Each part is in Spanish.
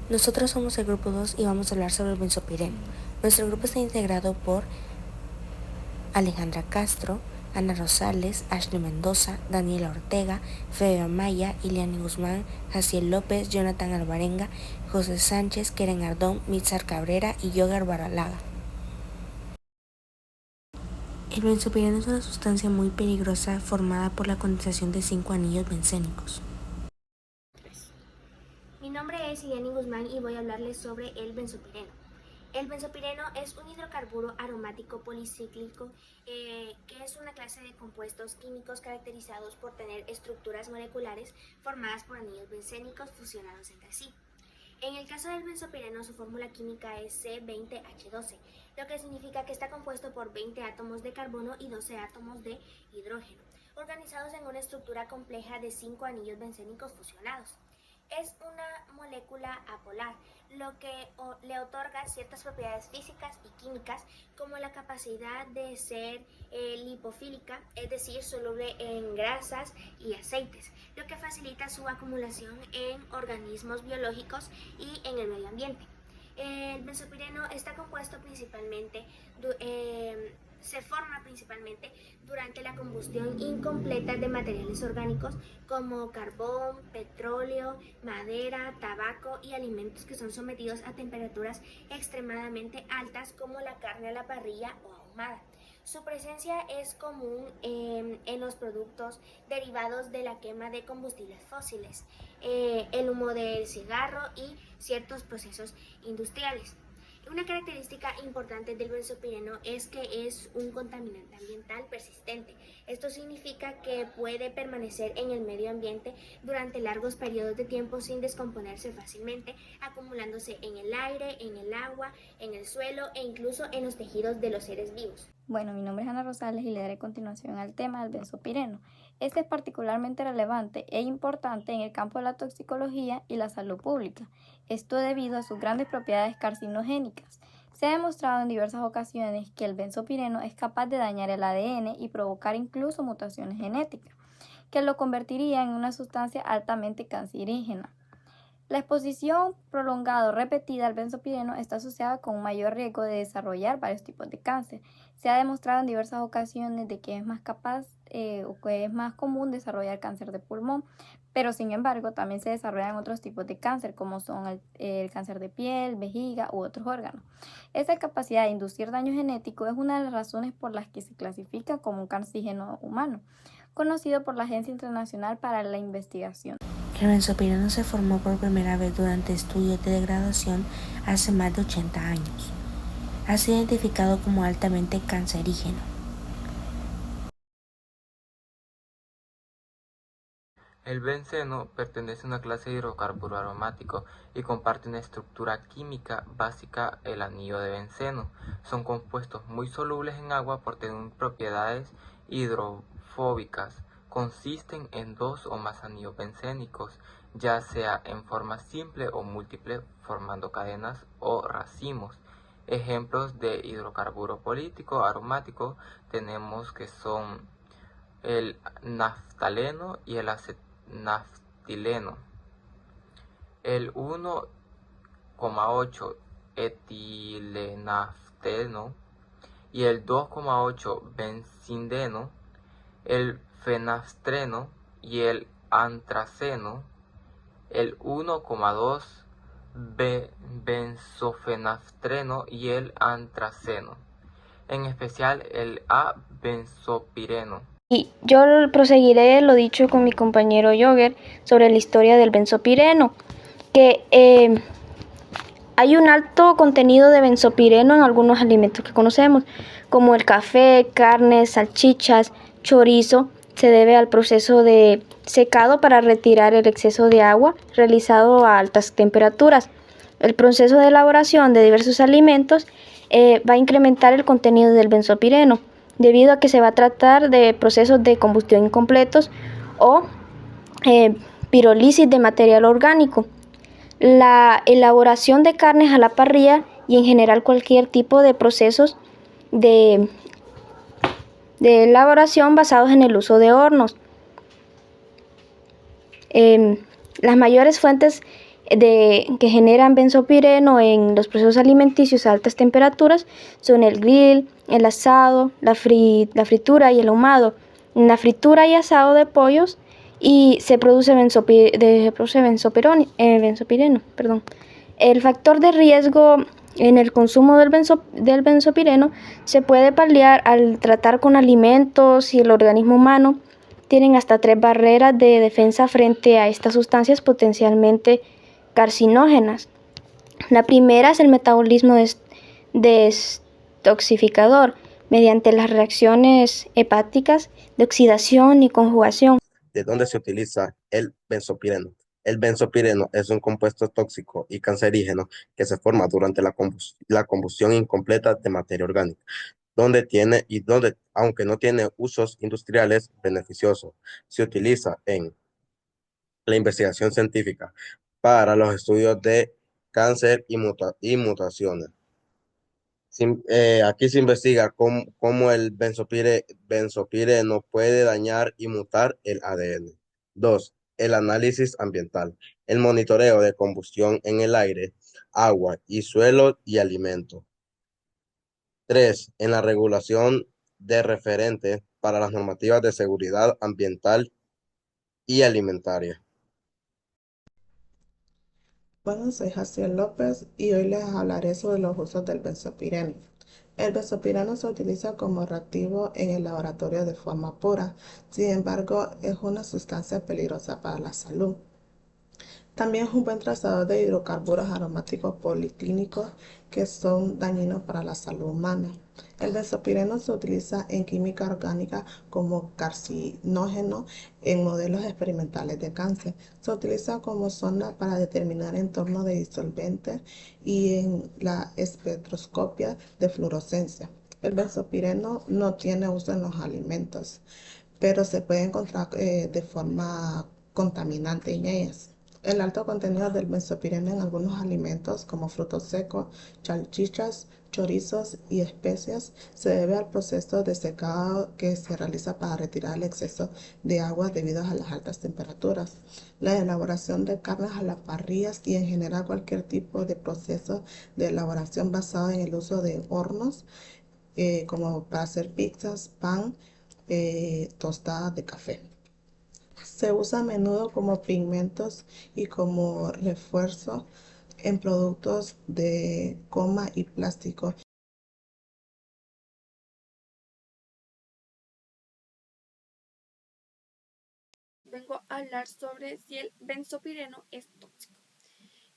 Nosotros somos el grupo 2 y vamos a hablar sobre el benzopireno. Nuestro grupo está integrado por Alejandra Castro, Ana Rosales, Ashley Mendoza, Daniela Ortega, Febe Amaya, Iliani Guzmán, Jaciel López, Jonathan Alvarenga, José Sánchez, Keren Ardón, Mitzar Cabrera y Yogar Baralaga. El benzopireno es una sustancia muy peligrosa formada por la condensación de 5 anillos bencénicos. Mi nombre es Iliani Guzmán y voy a hablarles sobre el benzopireno. El benzopireno es un hidrocarburo aromático policíclico que es una clase de compuestos químicos caracterizados por tener estructuras moleculares formadas por anillos bencénicos fusionados entre sí. En el caso del benzopireno, su fórmula química es C20H12, lo que significa que está compuesto por 20 átomos de carbono y 12 átomos de hidrógeno, organizados en una estructura compleja de 5 anillos bencénicos fusionados. Es una molécula apolar, lo que le otorga ciertas propiedades físicas y químicas como la capacidad de ser lipofílica, es decir, soluble en grasas y aceites, lo que facilita su acumulación en organismos biológicos y en el medio ambiente. El benzopireno está compuesto principalmente se forma principalmente durante la combustión incompleta de materiales orgánicos como carbón, petróleo, madera, tabaco y alimentos que son sometidos a temperaturas extremadamente altas como la carne a la parrilla o ahumada. Su presencia es común en los productos derivados de la quema de combustibles fósiles, el humo del cigarro y ciertos procesos industriales. Una característica importante del benzopireno es que es un contaminante ambiental persistente. Esto significa que puede permanecer en el medio ambiente durante largos periodos de tiempo sin descomponerse fácilmente, acumulándose en el aire, en el agua, en el suelo e incluso en los tejidos de los seres vivos. Bueno, mi nombre es Ana Rosales y le daré continuación al tema del benzopireno. Este es particularmente relevante e importante en el campo de la toxicología y la salud pública, esto debido a sus grandes propiedades carcinogénicas. Se ha demostrado en diversas ocasiones que el benzopireno es capaz de dañar el ADN y provocar incluso mutaciones genéticas, que lo convertiría en una sustancia altamente cancerígena. La exposición prolongada o repetida al benzopireno está asociada con un mayor riesgo de desarrollar varios tipos de cáncer. Se ha demostrado en diversas ocasiones de que es más capaz o que es más común desarrollar cáncer de pulmón, pero sin embargo también se desarrollan otros tipos de cáncer como son el cáncer de piel, vejiga u otros órganos. Esta capacidad de inducir daño genético es una de las razones por las que se clasifica como un cancerígeno humano, conocido por la Agencia Internacional para la Investigación. El benzopireno se formó por primera vez durante estudios de degradación hace más de 80 años. Ha sido identificado como altamente cancerígeno. El benceno pertenece a una clase de hidrocarburo aromático y comparte una estructura química básica, el anillo de benceno. Son compuestos muy solubles en agua por tener propiedades hidrofóbicas. Consisten en 2 o más anillos bencénicos, ya sea en forma simple o múltiple, formando cadenas o racimos. Ejemplos de hidrocarburo político aromático tenemos que son el naftaleno y el naftileno. El 1,8 etilenafteno y el 2,8 benzindeno, el fenastreno y el antraceno, el 1,2 benzofenastreno y el antraceno, en especial el A-benzopireno. Y yo proseguiré lo dicho con mi compañero Yoger sobre la historia del benzopireno, que hay un alto contenido de benzopireno en algunos alimentos que conocemos, como el café, carnes, salchichas, chorizo. Se debe al proceso de secado para retirar el exceso de agua realizado a altas temperaturas. El proceso de elaboración de diversos alimentos va a incrementar el contenido del benzopireno, debido a que se va a tratar de procesos de combustión incompletos o pirólisis de material orgánico. La elaboración de carnes a la parrilla y en general cualquier tipo de procesos de elaboración basados en el uso de hornos. Las mayores fuentes que generan benzopireno en los procesos alimenticios a altas temperaturas son el grill, el asado, la fritura y el ahumado. En la fritura y asado de pollos y se produce benzopireno. El factor de riesgo en el consumo del benzopireno se puede paliar al tratar con alimentos y el organismo humano tienen hasta 3 barreras de defensa frente a estas sustancias potencialmente carcinógenas. La primera es el metabolismo detoxificador mediante las reacciones hepáticas de oxidación y conjugación. ¿De dónde se utiliza el benzopireno? El benzopireno es un compuesto tóxico y cancerígeno que se forma durante la combustión incompleta de materia orgánica, donde, aunque no tiene usos industriales beneficiosos, se utiliza en la investigación científica para los estudios de cáncer y mutaciones. Aquí se investiga cómo el benzopireno puede dañar y mutar el ADN. 2. El análisis ambiental. El monitoreo de combustión en el aire, agua y suelo y alimentos. 3. En la regulación de referentes para las normativas de seguridad ambiental y alimentaria. Bueno, soy Jaciel López y hoy les hablaré sobre los usos del benzopireno. El benzopireno se utiliza como reactivo en el laboratorio de forma pura, sin embargo es una sustancia peligrosa para la salud. También es un buen trazador de hidrocarburos aromáticos policlínicos que son dañinos para la salud humana. El benzopireno se utiliza en química orgánica como carcinógeno en modelos experimentales de cáncer. Se utiliza como sonda para determinar entornos de disolventes y en la espectroscopia de fluorescencia. El benzopireno no tiene uso en los alimentos, pero se puede encontrar de forma contaminante en ellas. El alto contenido del benzopireno en algunos alimentos como frutos secos, salchichas, chorizos y especias se debe al proceso de secado que se realiza para retirar el exceso de agua debido a las altas temperaturas. La elaboración de carnes a las parrillas y en general cualquier tipo de proceso de elaboración basado en el uso de hornos como para hacer pizzas, pan, tostadas de café. Se usa a menudo como pigmentos y como refuerzo en productos de goma y plástico. Vengo a hablar sobre si el benzopireno es tóxico.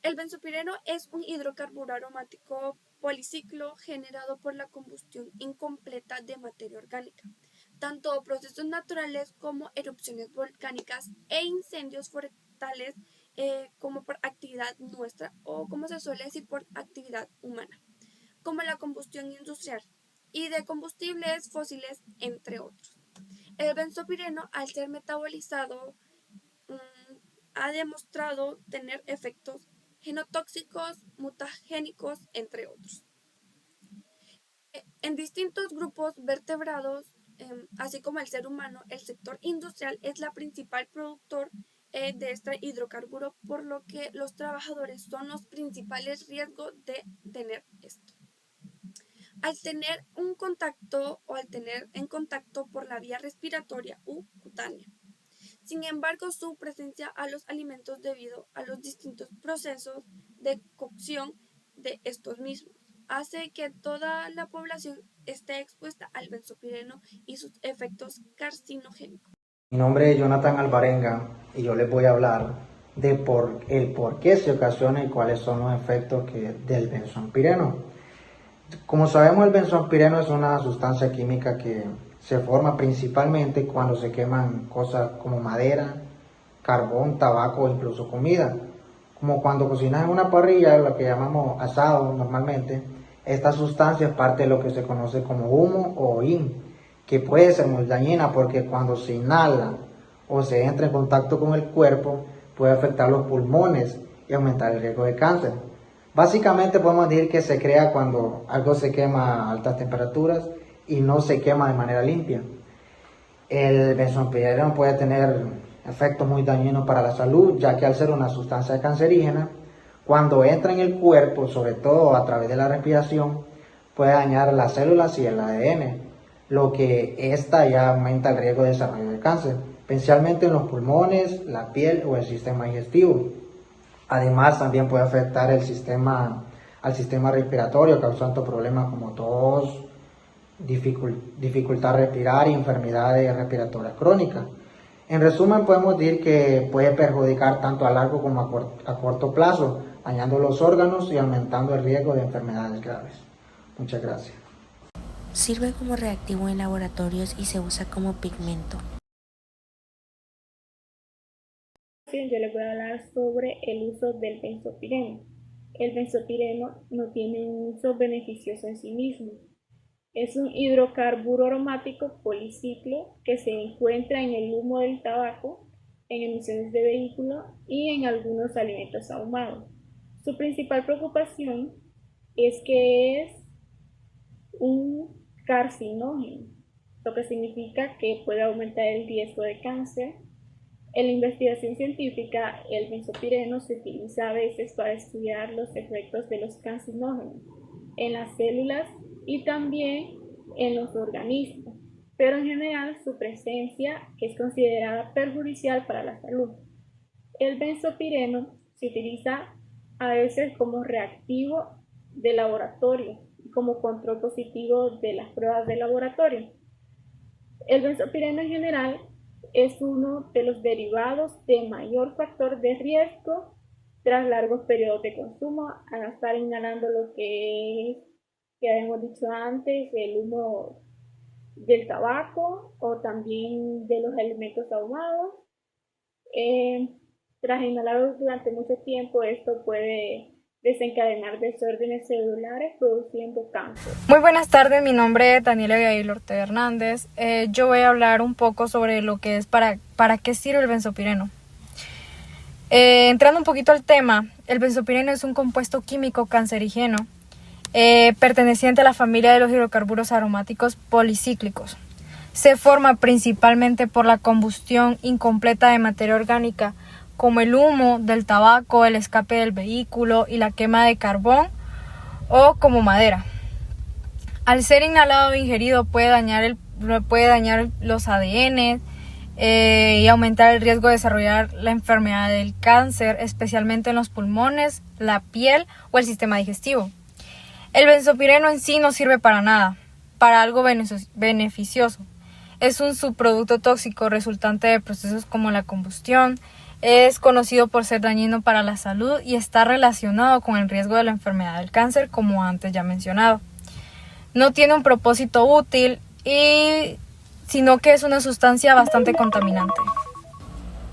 El benzopireno es un hidrocarburo aromático policiclo generado por la combustión incompleta de materia orgánica, tanto procesos naturales como erupciones volcánicas e incendios forestales como por actividad nuestra o como se suele decir por actividad humana, como la combustión industrial y de combustibles fósiles, entre otros. El benzopireno, al ser metabolizado, ha demostrado tener efectos genotóxicos, mutagénicos, entre otros. En distintos grupos vertebrados, así como el ser humano, el sector industrial es la principal productor de este hidrocarburo, por lo que los trabajadores son los principales riesgos de tener esto. Al tener un contacto o al tener en contacto por la vía respiratoria u cutánea. Sin embargo, su presencia a los alimentos debido a los distintos procesos de cocción de estos mismos hace que toda la población esté expuesta al benzopireno y sus efectos carcinogénicos. Mi nombre es Jonathan Alvarenga y yo les voy a hablar de por qué se ocasiona y cuáles son los efectos del benzopireno. Como sabemos, el benzopireno es una sustancia química que se forma principalmente cuando se queman cosas como madera, carbón, tabaco o incluso comida. Como cuando cocinas en una parrilla, lo que llamamos asado normalmente, esta sustancia es parte de lo que se conoce como humo o hollín, que puede ser muy dañina porque cuando se inhala o se entra en contacto con el cuerpo puede afectar los pulmones y aumentar el riesgo de cáncer. Básicamente podemos decir que se crea cuando algo se quema a altas temperaturas y no se quema de manera limpia. El benzopireno puede tener efectos muy dañinos para la salud, ya que al ser una sustancia cancerígena Cuando entra en el cuerpo, sobre todo a través de la respiración, puede dañar las células y el ADN, lo que esta ya aumenta el riesgo de desarrollo de cáncer, especialmente en los pulmones, la piel o el sistema digestivo. Además, también puede afectar al sistema respiratorio, causando problemas como tos, dificultad respirar y enfermedades respiratorias crónicas. En resumen, podemos decir que puede perjudicar tanto a largo como a corto plazo, dañando los órganos y aumentando el riesgo de enfermedades graves. Muchas gracias. Sirve como reactivo en laboratorios y se usa como pigmento. Yo les voy a hablar sobre el uso del benzopireno. El benzopireno no tiene un uso beneficioso en sí mismo. Es un hidrocarburo aromático policiclo que se encuentra en el humo del tabaco, en emisiones de vehículos y en algunos alimentos ahumados. Su principal preocupación es que es un carcinógeno, lo que significa que puede aumentar el riesgo de cáncer. En la investigación científica, el benzopireno se utiliza a veces para estudiar los efectos de los carcinógenos en las células y también en los organismos, pero en general su presencia es considerada perjudicial para la salud. El benzopireno se utiliza a veces como reactivo de laboratorio y como control positivo de las pruebas de laboratorio. El benzopireno en general es uno de los derivados de mayor factor de riesgo tras largos periodos de consumo, al estar inhalando lo que habíamos dicho antes, el humo del tabaco o también de los alimentos ahumados. Tras inhalarlos durante mucho tiempo, esto puede desencadenar desórdenes celulares produciendo cáncer. Muy buenas tardes, mi nombre es Daniela Abigail Ortega Hernández. Yo voy a hablar un poco sobre lo que es para qué sirve el benzopireno. Entrando un poquito al tema, el benzopireno es un compuesto químico cancerígeno perteneciente a la familia de los hidrocarburos aromáticos policíclicos. Se forma principalmente por la combustión incompleta de materia orgánica, como el humo del tabaco, el escape del vehículo y la quema de carbón o como madera. Al ser inhalado o ingerido puede dañar los ADN y aumentar el riesgo de desarrollar la enfermedad del cáncer, especialmente en los pulmones, la piel o el sistema digestivo. El benzopireno en sí no sirve para nada, para algo beneficioso. Es un subproducto tóxico resultante de procesos como la combustión. Es conocido por ser dañino para la salud y está relacionado con el riesgo de la enfermedad del cáncer, como antes ya mencionado. No tiene un propósito útil, sino que es una sustancia bastante contaminante.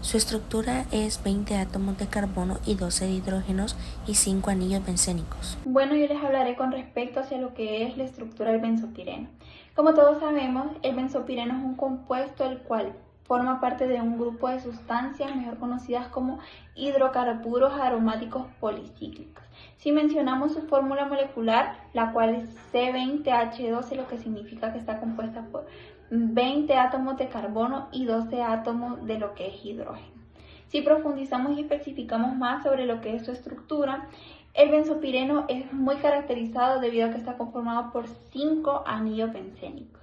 Su estructura es 20 átomos de carbono y 12 de hidrógenos y 5 anillos bencénicos. Bueno, yo les hablaré con respecto hacia lo que es la estructura del benzopireno. Como todos sabemos, el benzopireno es un compuesto el cual forma parte de un grupo de sustancias mejor conocidas como hidrocarburos aromáticos policíclicos. Si mencionamos su fórmula molecular, la cual es C20H12, lo que significa que está compuesta por 20 átomos de carbono y 12 átomos de lo que es hidrógeno. Si profundizamos y especificamos más sobre lo que es su estructura, el benzopireno es muy caracterizado debido a que está conformado por 5 anillos bencénicos.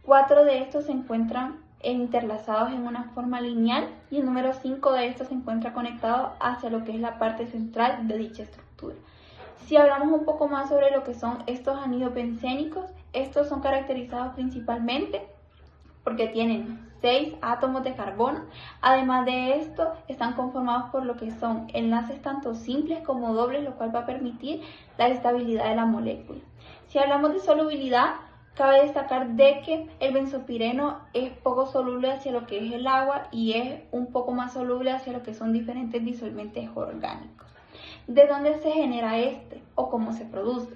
4 de estos se encuentran interlazados en una forma lineal y el número 5 de estos se encuentra conectado hacia lo que es la parte central de dicha estructura. Si hablamos un poco más sobre lo que son estos anillos bencénicos, estos son caracterizados principalmente porque tienen 6 átomos de carbono. Además de esto, están conformados por lo que son enlaces tanto simples como dobles, lo cual va a permitir la estabilidad de la molécula. Si hablamos de solubilidad, cabe destacar de que el benzopireno es poco soluble hacia lo que es el agua y es un poco más soluble hacia lo que son diferentes disolventes orgánicos. ¿De dónde se genera este o cómo se produce?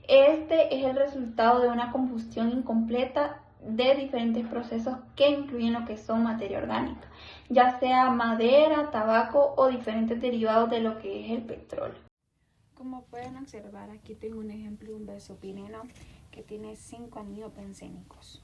Este es el resultado de una combustión incompleta de diferentes procesos que incluyen lo que son materia orgánica, ya sea madera, tabaco o diferentes derivados de lo que es el petróleo. Como pueden observar, aquí tengo un ejemplo de un benzopireno que tiene 5 anillos bencénicos.